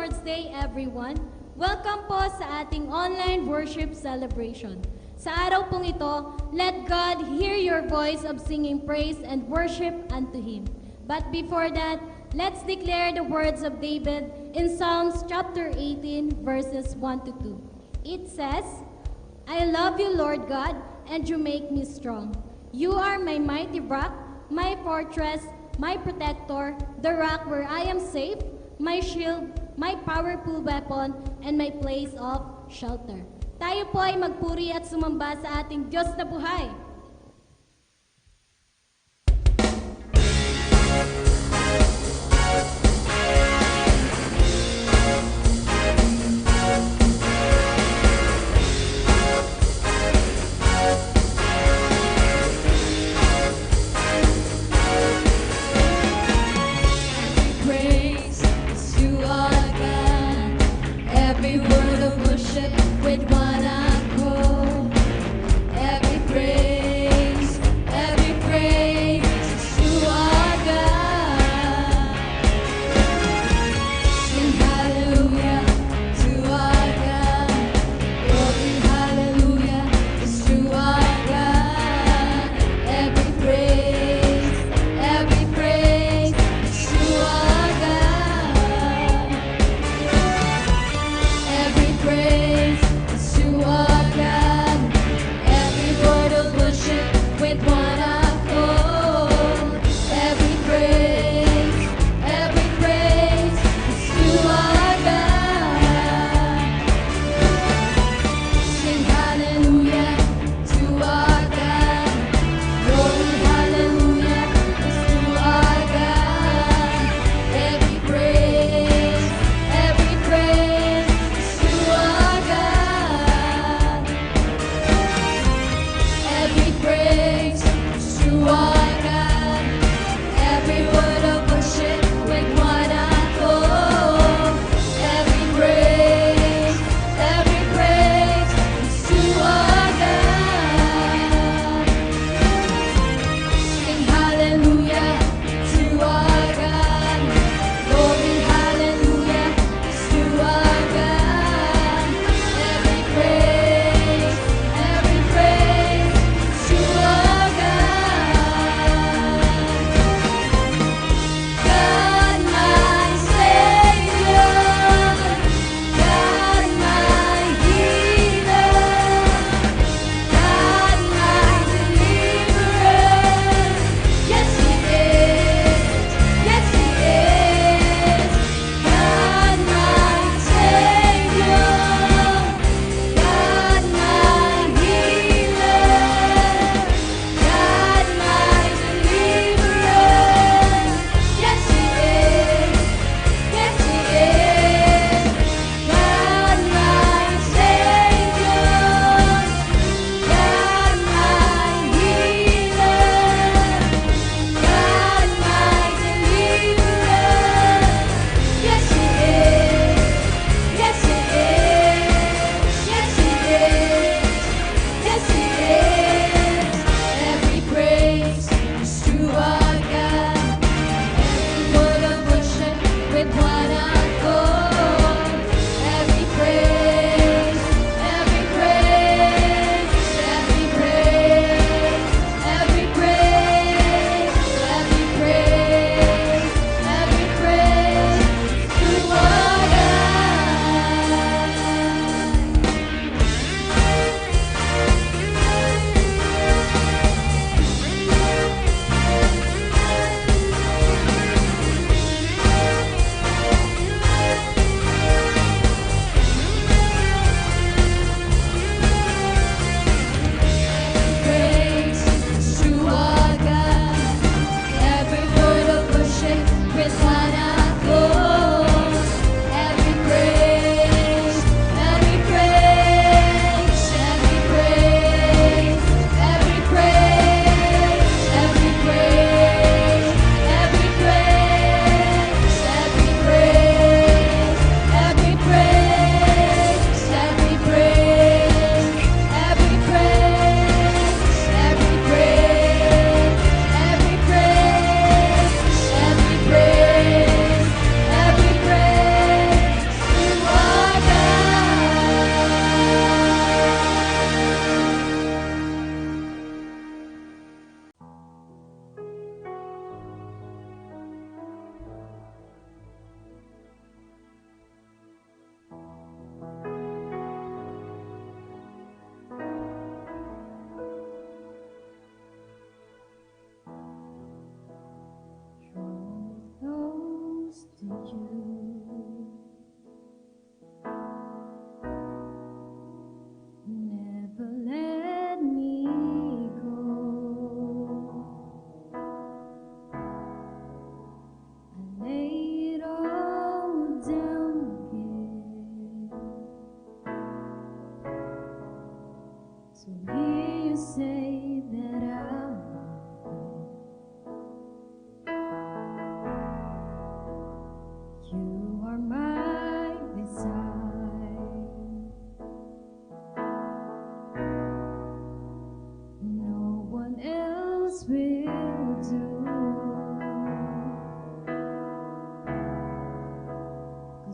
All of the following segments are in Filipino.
Lord's Day, everyone! Welcome po sa ating online worship celebration. Sa araw pong ito, let God hear your voice of singing praise and worship unto Him. But before that, let's declare the words of David in Psalms chapter 18, verses 1 to 2. It says, I love you, Lord God, and you make me strong. You are my mighty rock, my fortress, my protector, the rock where I am safe, my shield, my powerful weapon, and my place of shelter. Tayo po ay magpuri at sumamba sa ating Diyos na buhay. Every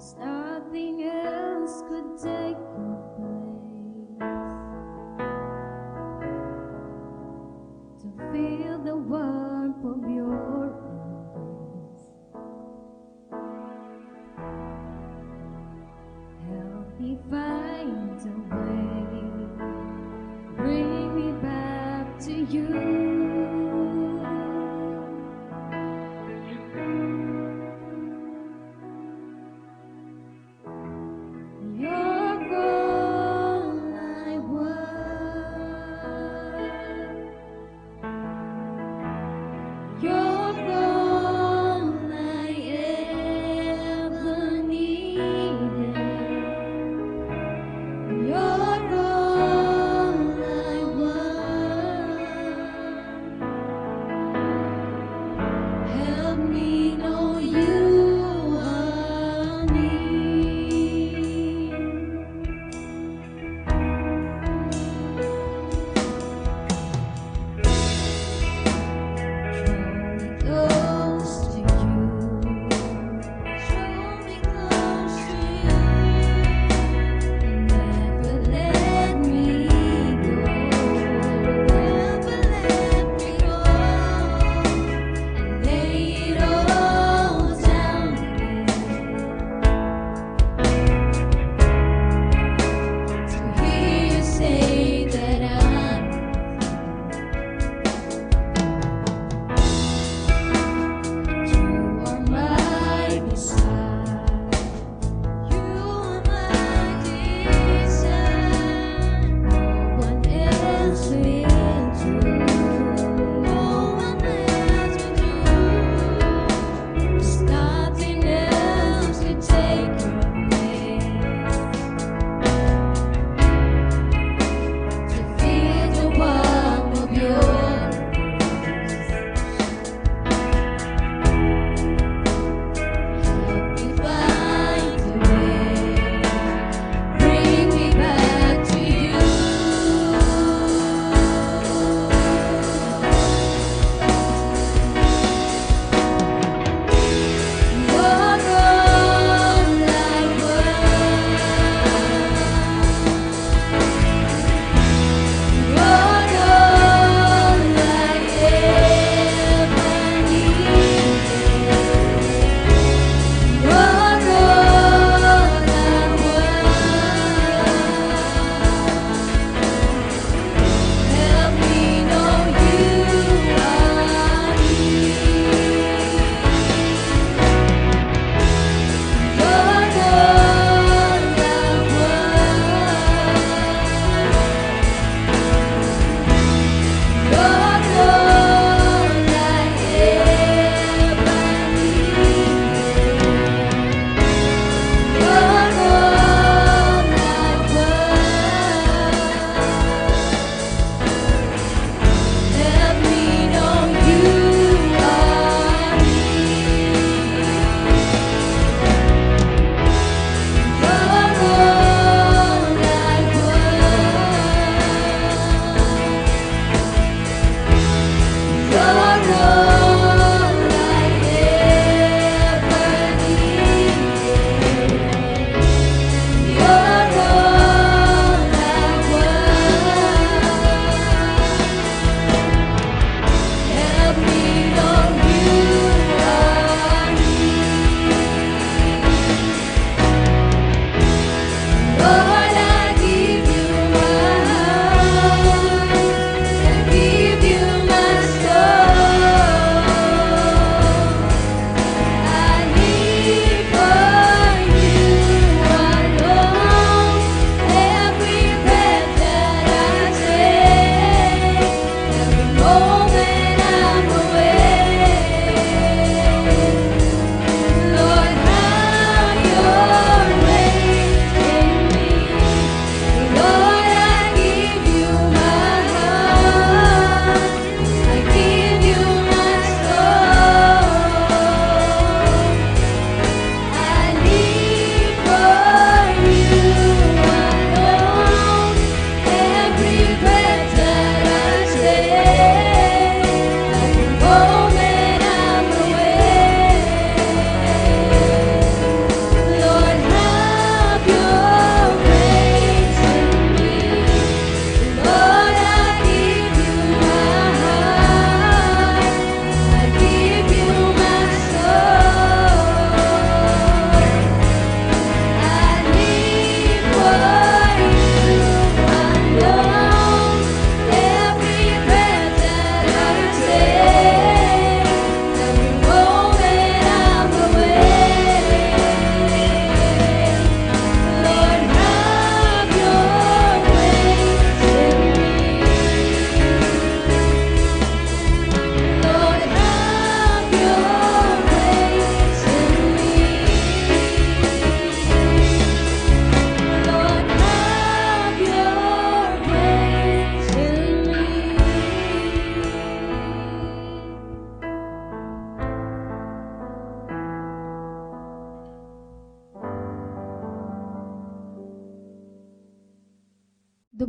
'cause nothing else could take your place. To feel the warmth of your embrace, help me find a way, bring me back to you. You're all I want. You're all I ever needed.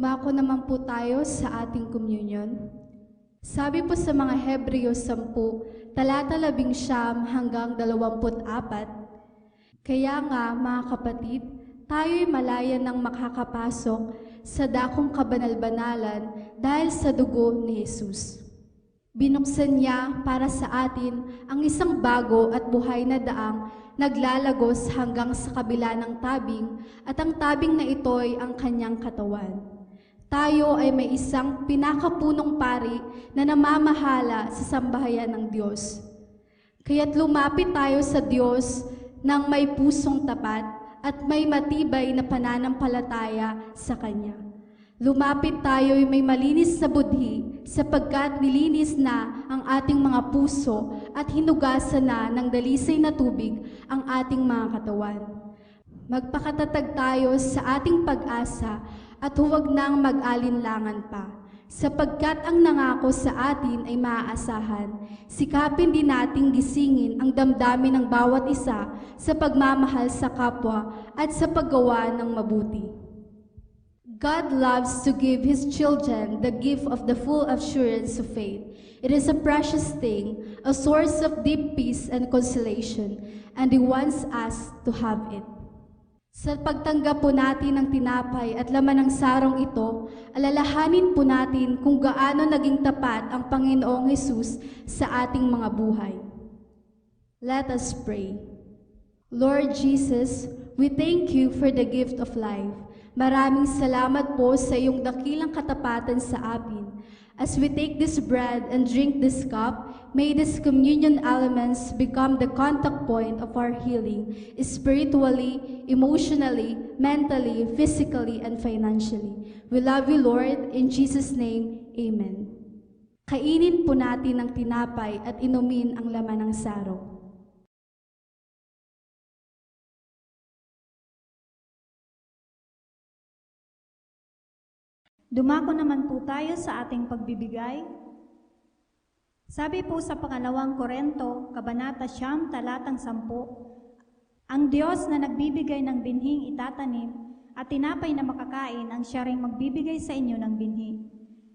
Dumako naman po tayo sa ating communion. Sabi po sa mga Hebreo 10, talata 19 hanggang 24, kaya nga mga kapatid, tayo'y malaya ng makakapasok sa dakong kabanal-banalan dahil sa dugo ni Jesus. Binuksan niya para sa atin ang isang bago at buhay na daang naglalagos hanggang sa kabila ng tabing at ang tabing na ito'y ang kanyang katawan. Tayo ay may isang pinakapunong pari na namamahala sa sambahayan ng Diyos. Kaya't lumapit tayo sa Diyos ng may pusong tapat at may matibay na pananampalataya sa Kanya. Lumapit tayo'y may malinis na budhi sapagkat nilinis na ang ating mga puso at hinugasan na ng dalisay na tubig ang ating mga katawan. Magpakatatag tayo sa ating pag-asa at huwag nang mag-alinlangan pa, sapagkat ang nangako sa atin ay maaasahan. Sikapin din nating gisingin ang damdamin ng bawat isa sa pagmamahal sa kapwa at sa paggawa ng mabuti. God loves to give His children the gift of the full assurance of faith. It is a precious thing, a source of deep peace and consolation, and He wants us to have it. Sa pagtanggap po natin ng tinapay at laman ng sarong ito, alalahanin po natin kung gaano naging tapat ang Panginoong Hesus sa ating mga buhay. Let us pray. Lord Jesus, we thank You for the gift of life. Maraming salamat po sa iyong dakilang katapatan sa amin. As we take this bread and drink this cup, may these communion elements become the contact point of our healing, spiritually, emotionally, mentally, physically, and financially. We love You, Lord. In Jesus' name, Amen. Kainin po natin ang tinapay at inumin ang laman ng sarong. Dumako naman po tayo sa ating pagbibigay. Sabi po sa pangalawang Korento, Kabanata 9, talatang 10, ang Diyos na nagbibigay ng binhing itatanim at tinapay na makakain ang siya ring magbibigay sa inyo ng binhi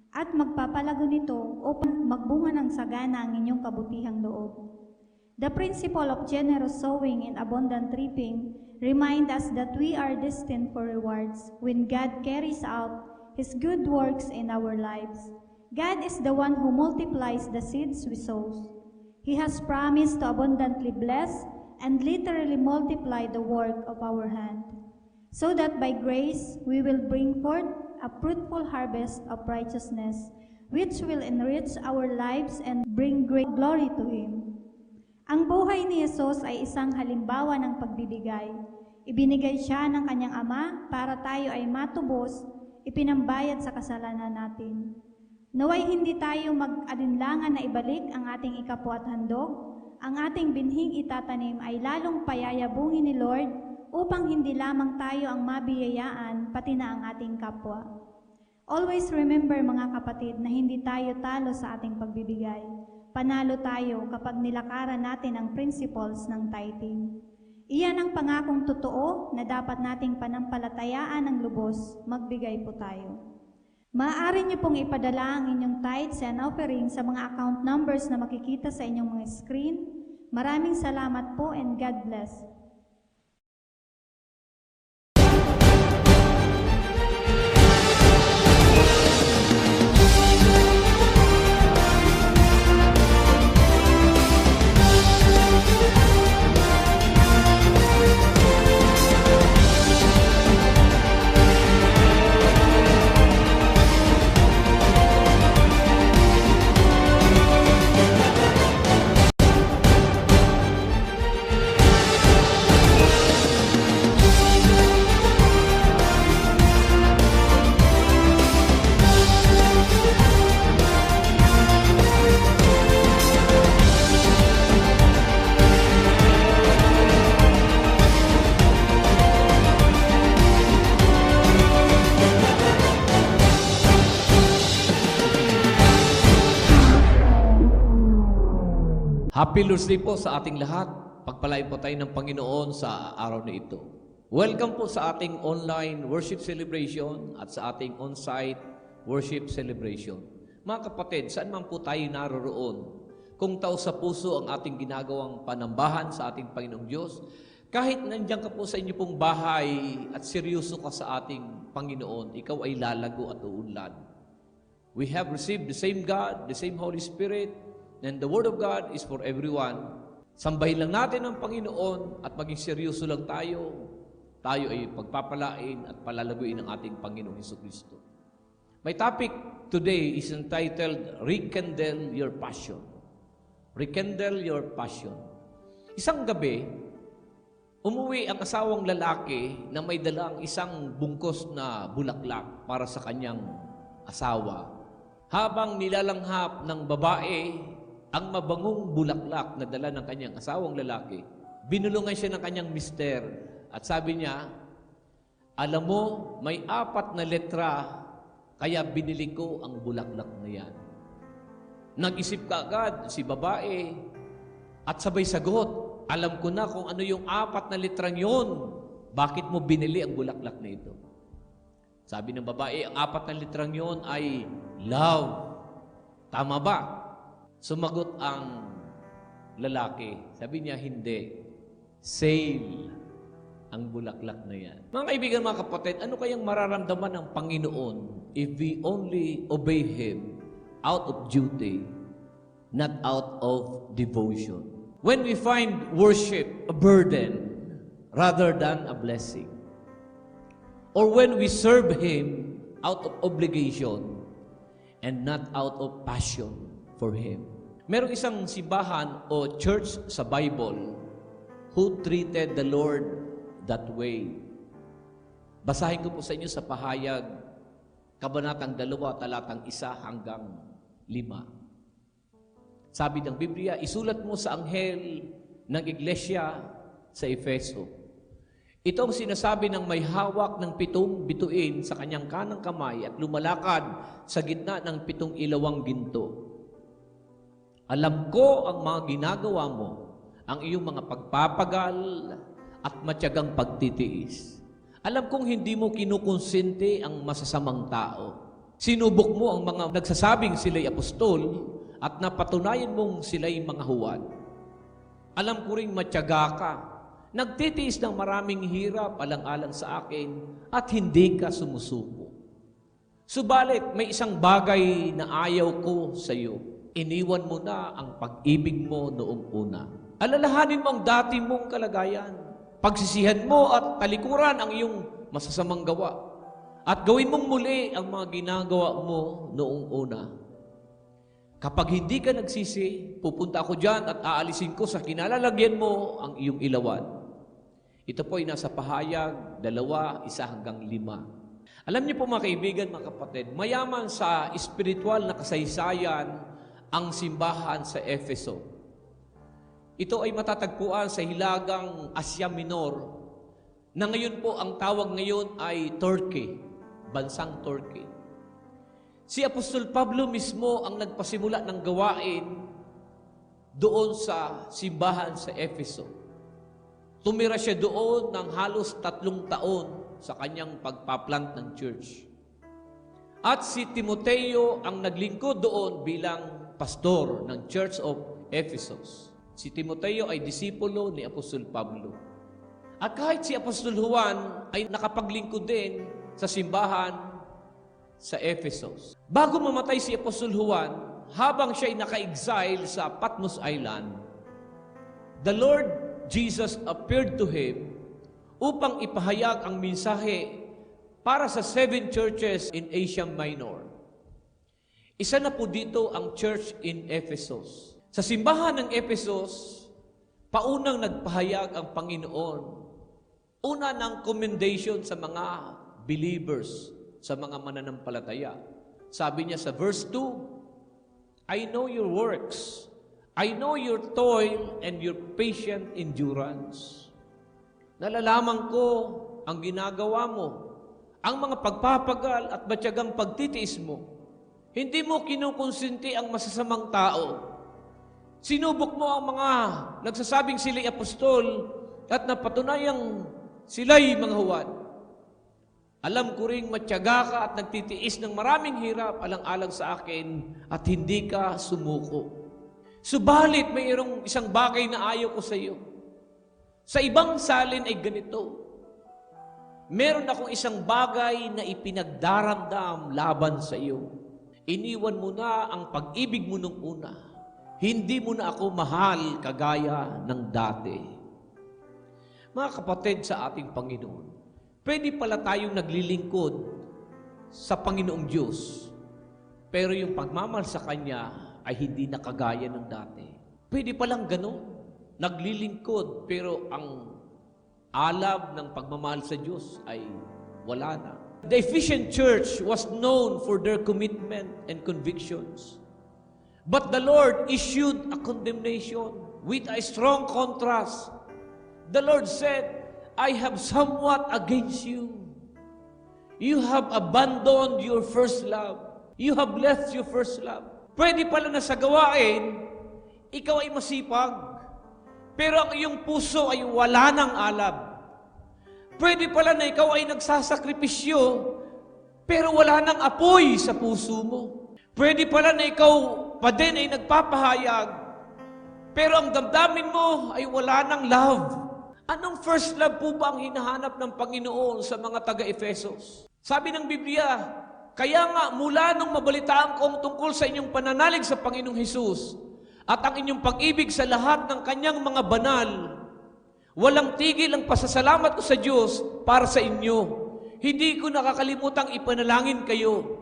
at magpapalago nito upang magbunga ng sagana ang inyong kabutihang loob. The principle of generous sowing and abundant reaping remind us that we are destined for rewards when God carries out His good works in our lives. God is the one who multiplies the seeds we sow. He has promised to abundantly bless and literally multiply the work of our hand, so that by grace we will bring forth a fruitful harvest of righteousness, which will enrich our lives and bring great glory to Him. Ang buhay ni Jesus ay isang halimbawa ng pagbibigay. Ibinigay siya ng kanyang Ama para tayo ay matubos, ipinambayad sa kasalanan natin. Naway hindi tayo mag-alinlangan na ibalik ang ating ikapwa at handog. Ang ating binhing itatanim ay lalong payayabungin ni Lord upang hindi lamang tayo ang mabiyayaan, pati na ang ating kapwa. Always remember mga kapatid na hindi tayo talo sa ating pagbibigay. Panalo tayo kapag nilakaran natin ang principles ng tithing. Iyan ang pangakong totoo na dapat nating panampalatayaan ng lubos, magbigay po tayo. Maaari niyo pong ipadala ang inyong tithes and offering sa mga account numbers na makikita sa inyong mga screen. Maraming salamat po and God bless. Happy Lord's Day po sa ating lahat. Pagpalain po tayo ng Panginoon sa araw na ito. Welcome po sa ating online worship celebration at sa ating on-site worship celebration. Mga kapatid, saan man po tayo naroroon, kung taos sa puso ang ating ginagawang panambahan sa ating Panginoong Diyos, kahit nandiyan ka po sa inyo pong bahay at seryoso ka sa ating Panginoon, ikaw ay lalago at uunlad. We have received the same God, the same Holy Spirit, and the Word of God is for everyone. Sambahin lang natin ang Panginoon at maging seryoso lang tayo ay pagpapalain at palalaguin ng ating Panginoong Hesukristo. My topic today is entitled, Rekindle Your Passion. Rekindle Your Passion. Isang gabi, umuwi ang asawang lalaki na may dalang isang bungkos na bulaklak para sa kanyang asawa. Habang nilalanghap ng babae ang mabangong bulaklak na dala ng kanyang asawang lalaki, binulungan siya ng kanyang mister. At sabi niya, alam mo, may 4 na letra, kaya binili ko ang bulaklak na yan. Nag-isip ka agad si babae at sabay sagot, alam ko na kung ano yung 4 na letrang yon. Bakit mo binili ang bulaklak na ito? Sabi ng babae, ang 4 na letrang yon ay love. Tama ba? Sumagot ang lalaki. Sabi niya, hindi. Sale ang bulaklak na yan. Mga kaibigan, mga kapatid, ano kayang mararamdaman ng Panginoon if we only obey Him out of duty, not out of devotion? When we find worship a burden rather than a blessing, or when we serve Him out of obligation and not out of passion for Him. Merong isang simbahan o church sa Bible who treated the Lord that way. Basahin ko po sa inyo sa Pahayag, Kabanatang 2, talatang 1 hanggang 5. Sabi ng Biblia, isulat mo sa anghel ng iglesia sa Efeso. Ito ang sinasabi ng may hawak ng 7 bituin sa kanyang kanang kamay at lumalakad sa gitna ng 7 ilawang ginto. Alam ko ang mga ginagawa mo, ang iyong mga pagpapagal at matyagang pagtitiis. Alam kong hindi mo kinukonsente ang masasamang tao. Sinubok mo ang mga nagsasabing sila'y apostol at napatunayan mong sila'y mga huwad. Alam ko ring matyaga ka. Nagtitiis ng maraming hirap alang-alang sa akin at hindi ka sumusuko. Subalit, may isang bagay na ayaw ko sa iyo. Iniwan mo na ang pag-ibig mo noong una. Alalahanin mo ang dati mong kalagayan. Pagsisihan mo at talikuran ang iyong masasamang gawa. At gawin mong muli ang mga ginagawa mo noong una. Kapag hindi ka nagsisi, pupunta ako dyan at aalisin ko sa kinalalagyan mo ang iyong ilawan. Ito po ay nasa Pahayag 2, 1 hanggang 5. Alam niyo po mga kaibigan, mga kapatid, mayaman sa espiritual na kasaysayan ang simbahan sa Efeso. Ito ay matatagpuan sa hilagang Asya Minor, na ngayon po ang tawag ngayon ay Turkey, bansang Turkey. Si Apostol Pablo mismo ang nagpasimula ng gawain doon sa simbahan sa Efeso. Tumira siya doon ng halos 3 taon sa kanyang pagpaplant ng church. At si Timoteo ang naglingkod doon bilang pastor ng Church of Ephesus. Si Timoteo ay disipulo ni Apostol Pablo. At kahit si Apostol Juan ay nakapaglingkod din sa simbahan sa Ephesus. Bago mamatay si Apostol Juan, habang siya ay naka-exile sa Patmos Island, the Lord Jesus appeared to him upang ipahayag ang mensahe para sa 7 churches in Asia Minor. Isa na po dito ang church in Ephesus. Sa simbahan ng Ephesus, paunang nagpahayag ang Panginoon. Una ng commendation sa mga believers, sa mga mananampalataya. Sabi niya sa verse 2, I know your works. I know your toil and your patient endurance. Nalalaman ko ang ginagawa mo, ang mga pagpapagal at matyagang pagtitiis mo. Hindi mo kinukonsinti ang masasamang tao. Sinubok mo ang mga nagsasabing sila'y apostol at napatunayang sila'y mga huwad. Alam ko ring matyaga ka at nagtitiis ng maraming hirap alang-alang sa akin at hindi ka sumuko. Subalit mayroong isang bagay na ayaw ko sa iyo. Sa ibang salin ay ganito. Meron akong isang bagay na ipinagdaramdam laban sa iyo. Iniwan mo na ang pag-ibig mo nung una. Hindi mo na ako mahal kagaya ng dati. Mga kapatid sa ating Panginoon, pwede pala tayong naglilingkod sa Panginoong Diyos, pero yung pagmamahal sa Kanya ay hindi na kagaya ng dati. Pwede palang gano'n. Naglilingkod, pero ang alab ng pagmamahal sa Diyos ay wala na. The Ephesian church was known for their commitment and convictions. But the Lord issued a condemnation with a strong contrast. The Lord said, I have somewhat against you. You have abandoned your first love. You have left your first love. Pwede pala na sa gawain, ikaw ay masipag, pero ang iyong puso ay wala ng alab. Pwede pala na ikaw ay nagsasakripisyo, pero wala ng apoy sa puso mo. Pwede pala na ikaw pa din ay nagpapahayag, pero ang damdamin mo ay wala ng love. Anong first love po ba ang hinahanap ng Panginoon sa mga taga-Efesos? Sabi ng Biblia, kaya nga mula nung mabalitaan kong tungkol sa inyong pananalig sa Panginoong Hesus, at ang inyong pag-ibig sa lahat ng kanyang mga banal, walang tigil ang pasasalamat ko sa Diyos para sa inyo. Hindi ko nakakalimutang ipanalangin kayo.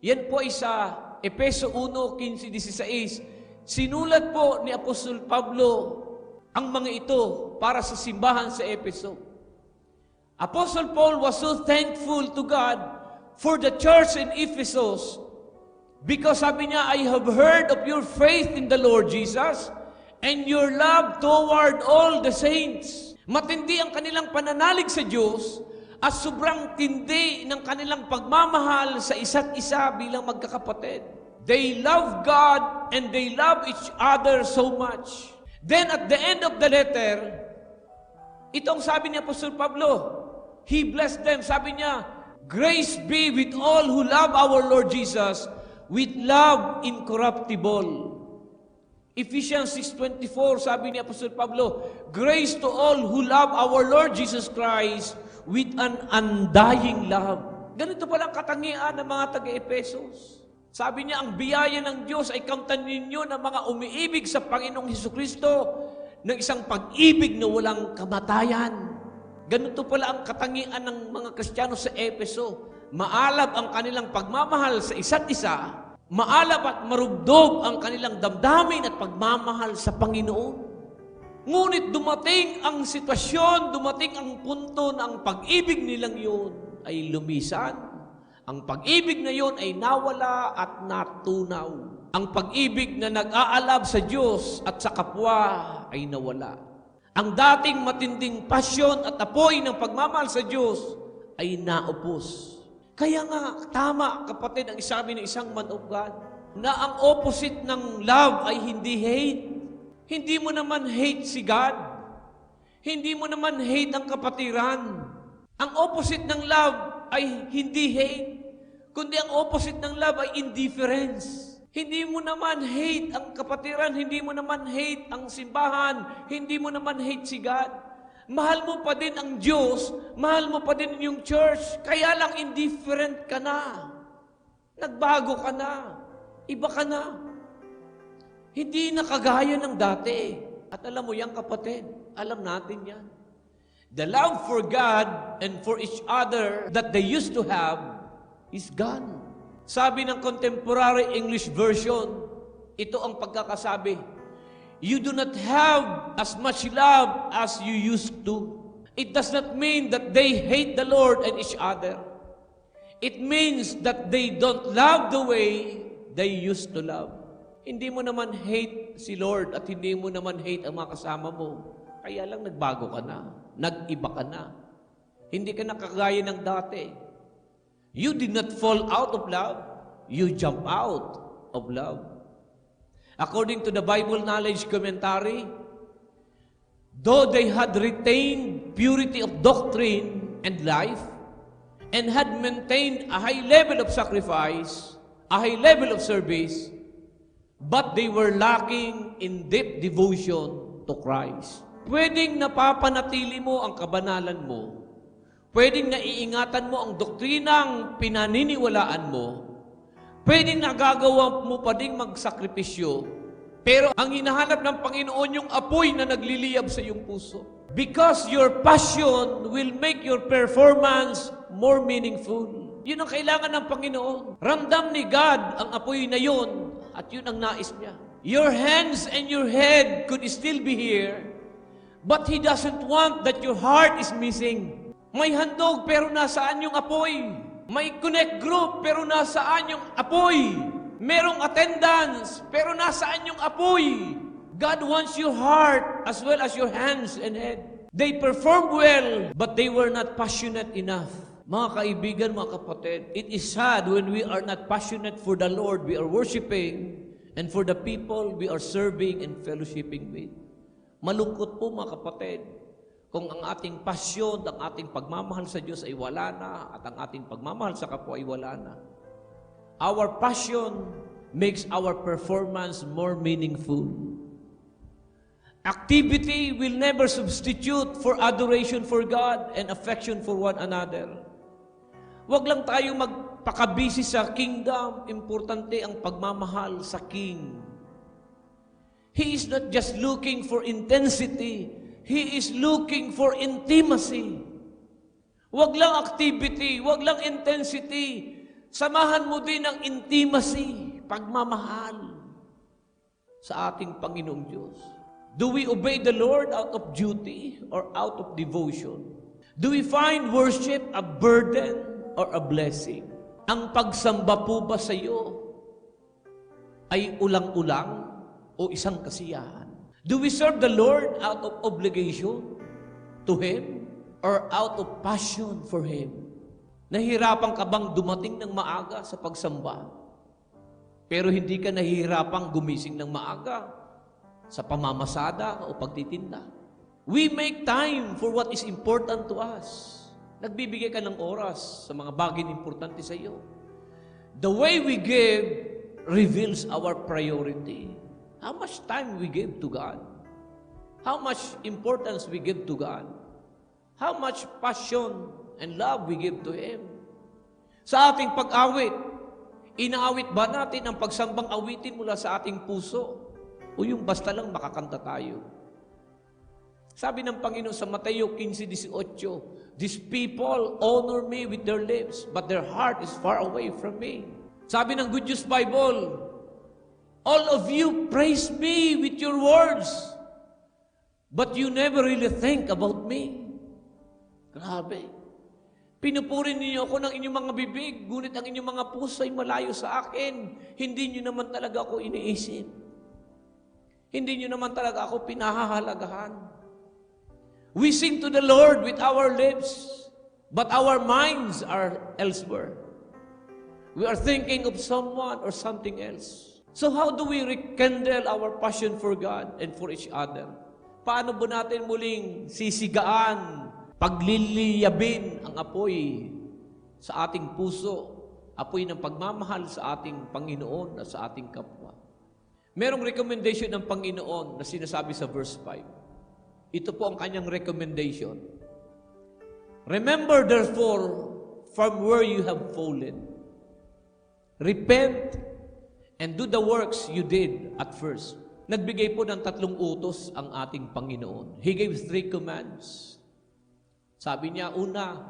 Yan po ay sa Efeso 1:15-16. Sinulat po ni Apostol Pablo ang mga ito para sa simbahan sa Efeso. Apostle Paul was so thankful to God for the church in Ephesus. Because sabi niya, I have heard of your faith in the Lord Jesus and your love toward all the saints. Matindi ang kanilang pananalig sa Diyos at sobrang tindi ng kanilang pagmamahal sa isa't isa bilang magkakapatid. They love God and they love each other so much. Then at the end of the letter, itong sabi ni Apostol Pablo, he blessed them. Sabi niya, grace be with all who love our Lord Jesus with love incorruptible. Ephesians 6:24, sabi ni Apostol Pablo, grace to all who love our Lord Jesus Christ with an undying love. Ganito palang katangian ng mga taga-Efesos. Sabi niya, ang biyaya ng Diyos ay kamtan ninyo ng mga umiibig sa Panginoong Hesukristo ng isang pag-ibig na walang kamatayan. Ganito pala ang katangian ng mga Kristiyano sa Efeso. Maalab ang kanilang pagmamahal sa isa't isa, maalab at marugdog ang kanilang damdamin at pagmamahal sa Panginoon. Ngunit dumating ang sitwasyon, dumating ang punto na ang pag-ibig nilang yun ay lumisan. Ang pag-ibig na yun ay nawala at natunaw. Ang pag-ibig na nag-aalab sa Diyos at sa kapwa ay nawala. Ang dating matinding pasyon at apoy ng pagmamahal sa Diyos ay naupos. Kaya nga, tama kapatid ang sabi ng isang man of God, na ang opposite ng love ay hindi hate. Hindi mo naman hate si God. Hindi mo naman hate ang kapatiran. Ang opposite ng love ay hindi hate, kundi ang opposite ng love ay indifference. Hindi mo naman hate ang kapatiran, hindi mo naman hate ang simbahan, hindi mo naman hate si God. Mahal mo pa din ang Diyos, mahal mo pa din yung church, kaya lang indifferent ka na. Nagbago ka na. Iba ka na. Hindi na kagaya ng dati. At alam mo yan, kapatid, alam natin yan. The love for God and for each other that they used to have is gone. Sabi ng Contemporary English Version, ito ang pagkakasabi, you do not have as much love as you used to. It does not mean that they hate the Lord and each other. It means that they don't love the way they used to love. Hindi mo naman hate si Lord at hindi mo naman hate ang mga kasama mo. Kaya lang nagbago ka na. Nag-iba ka na. Hindi ka nakagaya ng dati. You did not fall out of love. You jump out of love. According to the Bible Knowledge Commentary, though they had retained purity of doctrine and life, and had maintained a high level of sacrifice, a high level of service, but they were lacking in deep devotion to Christ. Pwedeng napapanatili mo ang kabanalan mo, pwedeng naiingatan mo ang doktrinang pinaniniwalaan mo, pwedeng nagagawa mo pa ding magsakripisyo, pero ang hinahanap ng Panginoon yung apoy na nagliliyab sa iyong puso. Because your passion will make your performance more meaningful. Yun ang kailangan ng Panginoon. Ramdam ni God ang apoy na yun, at yun ang nais niya. Your hands and your head could still be here, but He doesn't want that your heart is missing. May handog, pero nasaan yung apoy? May connect group, pero nasaan yung apoy? Merong attendance, pero nasaan yung apoy? God wants your heart as well as your hands and head. They performed well, but they were not passionate enough. Mga kaibigan, mga kapatid, it is sad when we are not passionate for the Lord we are worshiping and for the people we are serving and fellowshipping with. Malungkot po, mga kapatid, kung ang ating pasyon, ang ating pagmamahal sa Diyos ay wala na, at ang ating pagmamahal sa kapwa ay wala na. Our passion makes our performance more meaningful. Activity will never substitute for adoration for God and affection for one another. Huwag lang tayo magpakabisi sa kingdom. Importante ang pagmamahal sa King. He is not just looking for intensity. He is looking for intimacy. Huwag lang activity, huwag lang intensity. Samahan mo din ang intimacy, pagmamahal sa ating Panginoong Diyos. Do we obey the Lord out of duty or out of devotion? Do we find worship a burden or a blessing? Ang pagsamba po ba sa iyo ay ulang-ulang o isang kasiyahan? Do we serve the Lord out of obligation to Him or out of passion for Him? Nahihirapan ka bang dumating ng maaga sa pagsamba? Pero hindi ka nahihirapang gumising ng maaga sa pamamasada o pagtitinda? We make time for what is important to us. Nagbibigay ka ng oras sa mga bagay na importante sa iyo. The way we give reveals our priority. How much time we give to God? How much importance we give to God? How much passion and love we give to Him? Sa ating pag-awit, inaawit ba natin ang pagsambang awitin mula sa ating puso? O yung basta lang makakanta tayo? Sabi ng Panginoon sa Mateo 15:18, "These people honor me with their lips, but their heart is far away from me." Sabi ng Good News Bible, "All of you praise me with your words, but you never really think about me." Grabe. Pinupuri niyo ako ng inyong mga bibig, ngunit ang inyong mga puso ay malayo sa akin. Hindi niyo naman talaga ako iniisip. Hindi niyo naman talaga ako pinahahalagahan. We sing to the Lord with our lips, but our minds are elsewhere. We are thinking of someone or something else. So how do we rekindle our passion for God and for each other? Paano ba natin muling sisigaan, pagliliyabin ang apoy sa ating puso, apoy ng pagmamahal sa ating Panginoon at sa ating kapwa? Merong recommendation ng Panginoon na sinasabi sa verse 5. Ito po ang kanyang recommendation. "Remember therefore from where you have fallen. Repent and do the works you did at first." Nagbigay po ng 3 utos ang ating Panginoon. He gave 3 commands. Sabi niya, una,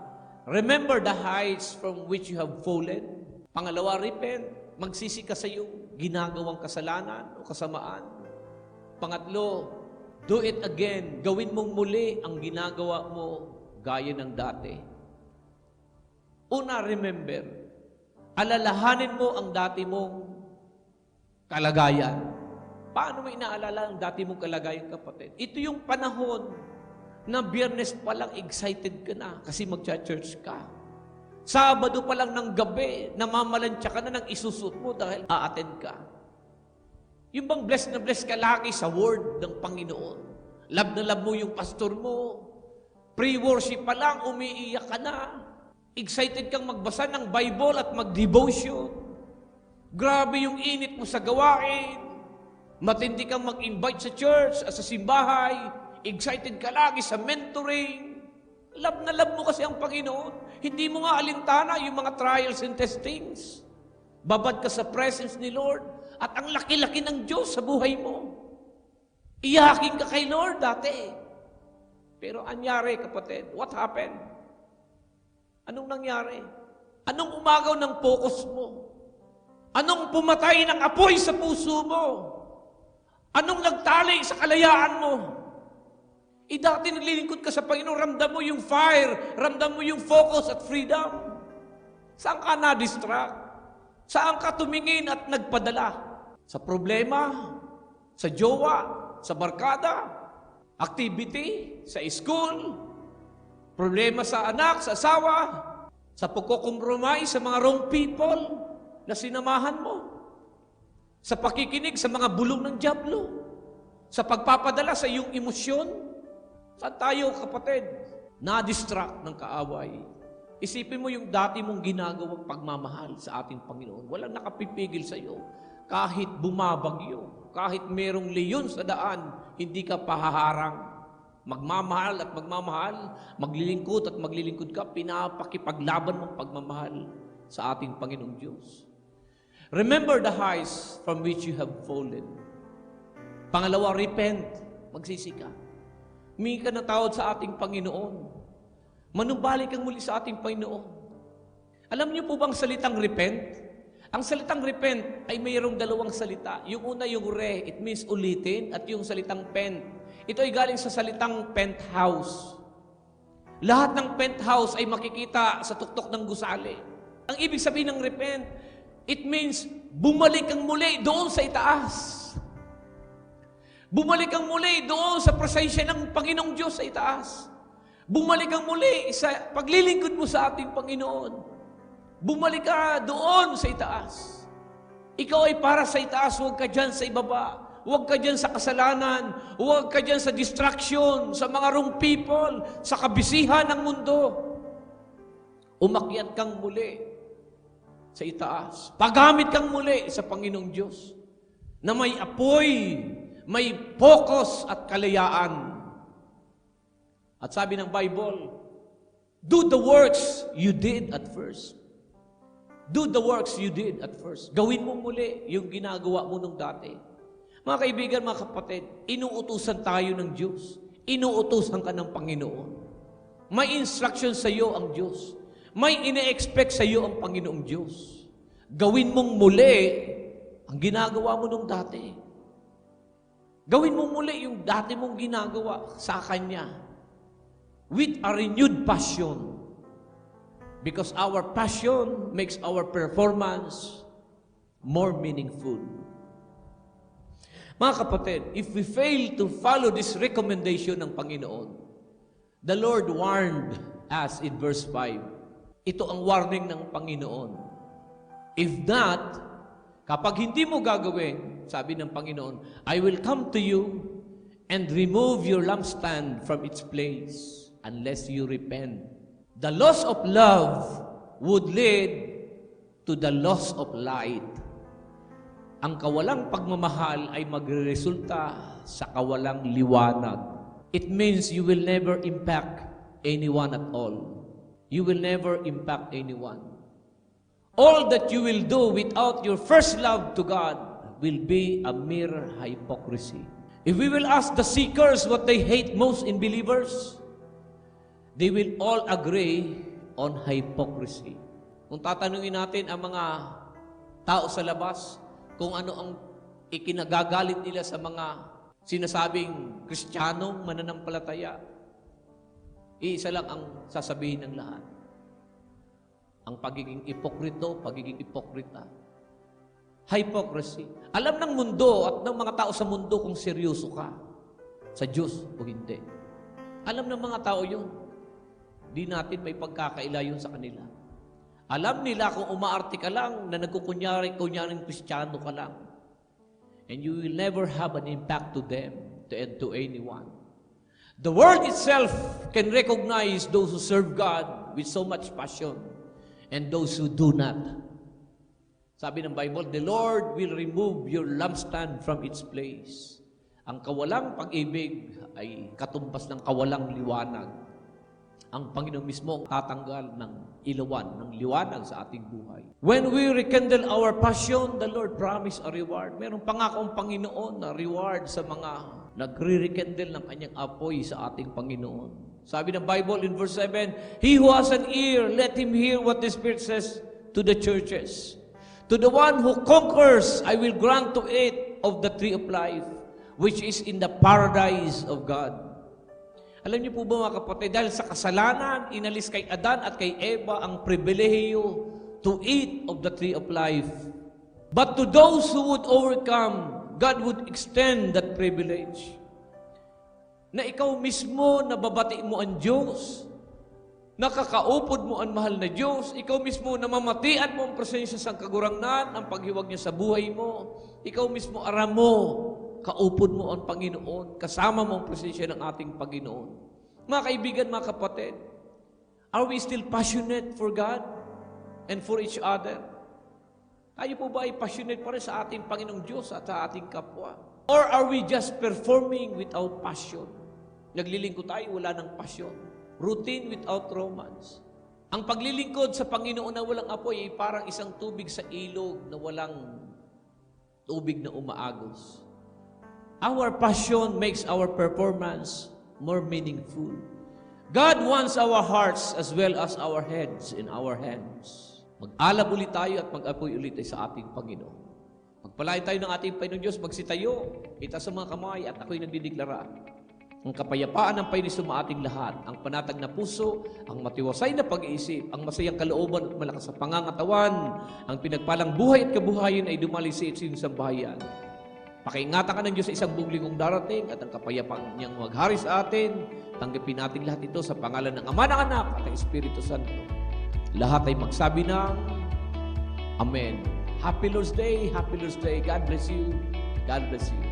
remember the heights from which you have fallen. Pangalawa, repent. Magsisi ka sa iyong ginagawang kasalanan o kasamaan. Pangatlo, do it again. Gawin mong muli ang ginagawa mo gaya ng dati. Una, remember. Alalahanin mo ang dati mong kalagayan. Paano mo inaalala ang dati mong kalagayan, kapatid? Ito yung panahon na Biyernes pa lang excited ka na kasi magcha-church ka. Sabado pa lang ng gabi, namamalansya ka na ng isusot mo dahil a-attend ka. Yung bang blessed na blessed ka lagi sa word ng Panginoon. Love na love mo yung pastor mo. Pre-worship pa lang, umiiyak ka na. Excited kang magbasa ng Bible at mag-devotion. Grabe yung init mo sa gawain. Matindi kang mag-invite sa church, sa simbahay. Excited ka lagi sa mentoring. Love na love mo kasi ang Panginoon. Hindi mo nga alintana yung mga trials and testings. Babad ka sa presence ni Lord. At ang laki-laki ng Diyos sa buhay mo. Iyakin ka kay Lord dati. Pero anyari, kapatid, what happened? Anong nangyari? Anong umagaw ng focus mo? Anong pumatay ng apoy sa puso mo? Anong nagtali sa kalayaan mo? Dati naglilingkod ka sa Panginoon, ramdam mo yung fire, ramdam mo yung focus at freedom. Saan ka na-distract? Saan ka tumingin at nagpadala? Sa problema? Sa jowa? Sa barkada? Activity? Sa school? Problema sa anak, sa asawa? Sa pagkukompromise sa mga wrong people na sinamahan mo? Sa pakikinig sa mga bulong ng dyablo? Sa pagpapadala sa iyong emosyon? Saan tayo, kapatid? Na-distract ng kaaway. Isipin mo yung dati mong ginagawang pagmamahal sa ating Panginoon. Walang nakapipigil sa iyo. Kahit bumabagyo, kahit merong leyon sa daan, hindi ka pahaharang. Magmamahal at magmamahal, maglilingkod at maglilingkod ka, pinapakipaglaban mong pagmamahal sa ating Panginoong Diyos. Remember the heights from which you have fallen. Pangalawa, repent. Magsisi ka. Humingi ka ng tawad sa ating Panginoon. Manumbalik kang muli sa ating Panginoon. Alam niyo po bang salitang repent? Ang salitang repent ay mayroong dalawang salita. Yung una, yung re, it means ulitin, at yung salitang pent. Ito ay galing sa salitang penthouse. Lahat ng penthouse ay makikita sa tuktok ng gusali. Ang ibig sabihin ng repent, it means bumalik kang muli doon sa itaas. Bumalik kang muli doon sa presensya ng Panginoong Diyos sa itaas. Bumalik kang muli sa paglilingkod mo sa ating Panginoon. Bumalik ka doon sa itaas. Ikaw ay para sa itaas, huwag ka dyan sa ibaba. Huwag ka dyan sa kasalanan. Huwag ka dyan sa distraction, sa mga wrong people, sa kabisihan ng mundo. Umakyat kang muli sa itaas. Pagamit kang muli sa Panginoong Diyos na may apoy, may focus at kalayaan. At sabi ng Bible, do the works you did at first. Do the works you did at first. Gawin mo muli yung ginagawa mo nung dati. Mga kaibigan, mga kapatid, inuutusan tayo ng Diyos. Inuutusan ka ng Panginoon. May instruction sa iyo ang Diyos. May ine-expect sa iyo ang Panginoong Diyos. Gawin mong muli ang ginagawa mo nung dati. Gawin mo muli yung dati mong ginagawa sa Kanya with a renewed passion. Because our passion makes our performance more meaningful. Mga kapatid, if we fail to follow this recommendation ng Panginoon, the Lord warned us in verse 5. Ito ang warning ng Panginoon. If not, kapag hindi mo gagawin, sabi ng Panginoon, I will come to you and remove your lampstand from its place unless you repent. The loss of love would lead to the loss of light. Ang kawalang pagmamahal ay magreresulta sa kawalang liwanag. It means you will never impact anyone at all. You will never impact anyone. All that you will do without your first love to God will be a mere hypocrisy. If we will ask the seekers what they hate most in believers, they will all agree on hypocrisy. Kung tatanungin natin ang mga tao sa labas, kung ano ang ikinagagalit nila sa mga sinasabing Kristiyanong mananampalataya, iisa lang ang sasabihin ng lahat. Ang pagiging ipokrito, pagiging ipokrita. Hypocrisy. Alam ng mundo at ng mga tao sa mundo kung seryoso ka sa Diyos o hindi. Alam ng mga tao yun. Di natin may pagkakaila yun sa kanila. Alam nila kung umaarte ka lang na nagkukunyaring Kristiyano ka lang. And you will never have an impact to them, to anyone. The world itself can recognize those who serve God with so much passion and those who do not. Sabi ng Bible, the Lord will remove your lampstand from its place. Ang kawalang pag-ibig ay katumbas ng kawalang liwanag. Ang Panginoon mismo ang tatanggal ng ilawan, ng liwanag sa ating buhay. When we rekindle our passion, the Lord promise a reward. Merong pangako ang Panginoon na reward sa mga nagre-rekindle ng kanyang apoy sa ating Panginoon. Sabi ng Bible in verse 7, He who has an ear, let him hear what the Spirit says to the churches. To the one who conquers, I will grant to it of the tree of life, which is in the paradise of God. Alam niyo po ba mga kapatid, dahil sa kasalanan, inalis kay Adan at kay Eva ang pribilehiyo to eat of the tree of life. But to those who would overcome, God would extend that privilege. Na ikaw mismo, nababati mo ang Diyos, nakakaupod mo ang mahal na Diyos, ikaw mismo, namamatian mo ang presensya sa kagurangnan, ang paghiwag niya sa buhay mo, ikaw mismo, aram mo, kaupod mo ang Panginoon, kasama mo ang presensya ng ating Panginoon. Mga kaibigan, mga kapatid, are we still passionate for God and for each other? Tayo po ba ay passionate pa rin sa ating Panginoong Diyos at sa ating kapwa? Or are we just performing without passion? Naglilingkod tayo, wala ng passion. Routine without romance. Ang paglilingkod sa Panginoon na walang apoy ay parang isang tubig sa ilog na walang tubig na umaagos. Our passion makes our performance more meaningful. God wants our hearts as well as our heads in our hands. Mag-alab ulit tayo at mag-apoy ulit tayo sa ating Panginoon. Magpalain tayo ng ating Panginoon Diyos, magsitayo, itaas sa mga kamay at ako'y nagdideklara. Ang kapayapaan ng Panginoon sa ating lahat, ang panatag na puso, ang matiwasay na pag-iisip, ang masayang kalooban at malakas sa pangangatawan, ang pinagpalang buhay at kabuhayan ay dumali sa sambahayan. Pakiingatan ka ng Diyos sa isang buong linggong darating at ang kapayapaan niyang maghari sa atin. Tanggapin natin lahat ito sa pangalan ng Ama, ng Anak at ng Espiritu Santo. Lahat ay magsabi ng Amen. Happy Lord's Day. Happy Lord's Day. God bless you. God bless you.